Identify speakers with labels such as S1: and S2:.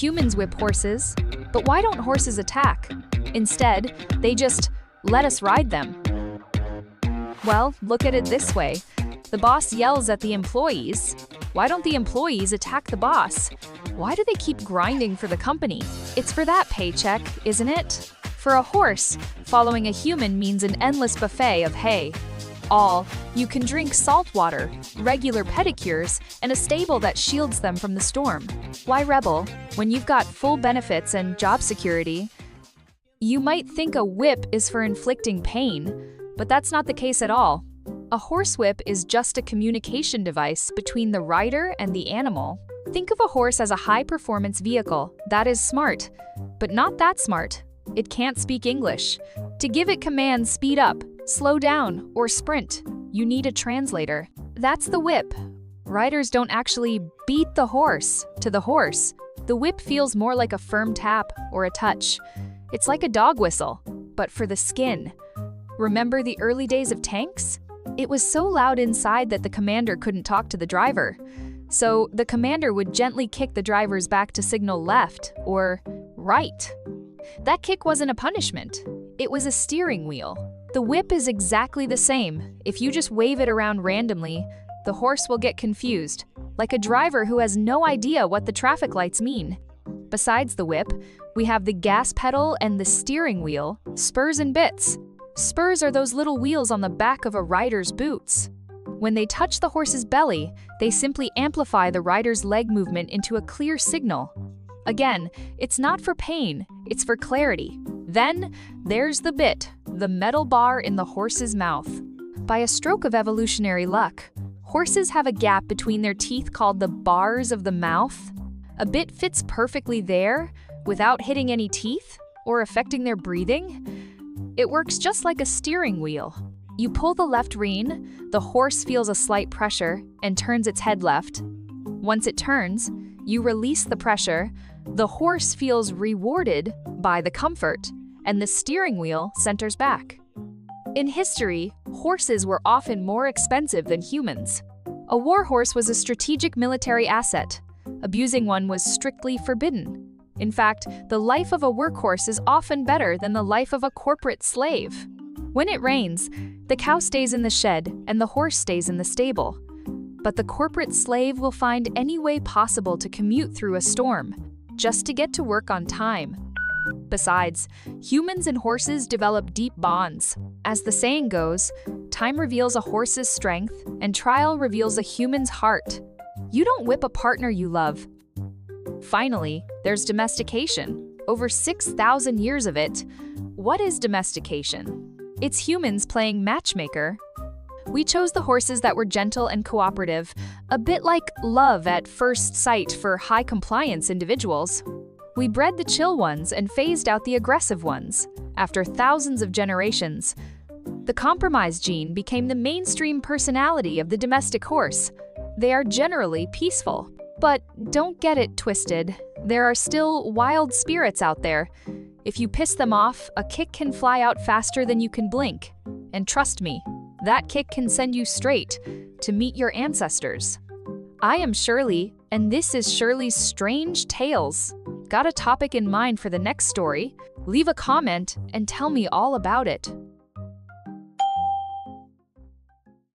S1: Humans whip horses, but why don't horses attack? Instead, they just let us ride them. Well, look at it this way. The boss yells at the employees. Why don't the employees attack the boss? Why do they keep grinding for the company? It's for that paycheck, isn't it? For a horse, following a human means an endless buffet of hay. You can drink salt water, regular pedicures, and a stable that shields them from the storm. Why rebel when you've got full benefits and job security? You might think a whip is for inflicting pain, but that's not the case at all. A horsewhip is just a communication device between the rider and the animal. Think of a horse as a high-performance vehicle that is smart, but not that smart. It can't speak English. To give it commands speed up, slow down, or sprint, you need a translator. That's the whip. Riders don't actually beat the horse to the horse. The whip feels more like a firm tap or a touch. It's like a dog whistle, but for the skin. Remember the early days of tanks? It was so loud inside that the commander couldn't talk to the driver. So the commander would gently kick the drivers back to signal left or right. That kick wasn't a punishment. It was a steering wheel. The whip is exactly the same. If you just wave it around randomly, the horse will get confused, like a driver who has no idea what the traffic lights mean. Besides the whip, we have the gas pedal and the steering wheel, spurs and bits. Spurs are those little wheels on the back of a rider's boots. When they touch the horse's belly, they simply amplify the rider's leg movement into a clear signal. Again, it's not for pain, it's for clarity. Then, there's the bit, the metal bar in the horse's mouth. By a stroke of evolutionary luck, horses have a gap between their teeth called the bars of the mouth. A bit fits perfectly there, without hitting any teeth or affecting their breathing. It works just like a steering wheel. You pull the left rein, the horse feels a slight pressure and turns its head left. Once it turns, you release the pressure, the horse feels rewarded by the comfort, and the steering wheel centers back. In history, horses were often more expensive than humans. A war horse was a strategic military asset. Abusing one was strictly forbidden. In fact, the life of a workhorse is often better than the life of a corporate slave. When it rains, the cow stays in the shed and the horse stays in the stable. But the corporate slave will find any way possible to commute through a storm, just to get to work on time. Besides, humans and horses develop deep bonds. As the saying goes, time reveals a horse's strength and trial reveals a human's heart. You don't whip a partner you love. Finally, there's domestication. Over 6,000 years of it. What is domestication? It's humans playing matchmaker. We chose the horses that were gentle and cooperative, a bit like love at first sight for high-compliance individuals. We bred the chill ones and phased out the aggressive ones. After thousands of generations, the compromise gene became the mainstream personality of the domestic horse. They are generally peaceful. But don't get it twisted. There are still wild spirits out there. If you piss them off, a kick can fly out faster than you can blink. And trust me, that kick can send you straight to meet your ancestors. I am Shirley, and this is Shirley's Strange Tales. Got a topic in mind for the next story? Leave a comment and tell me all about it.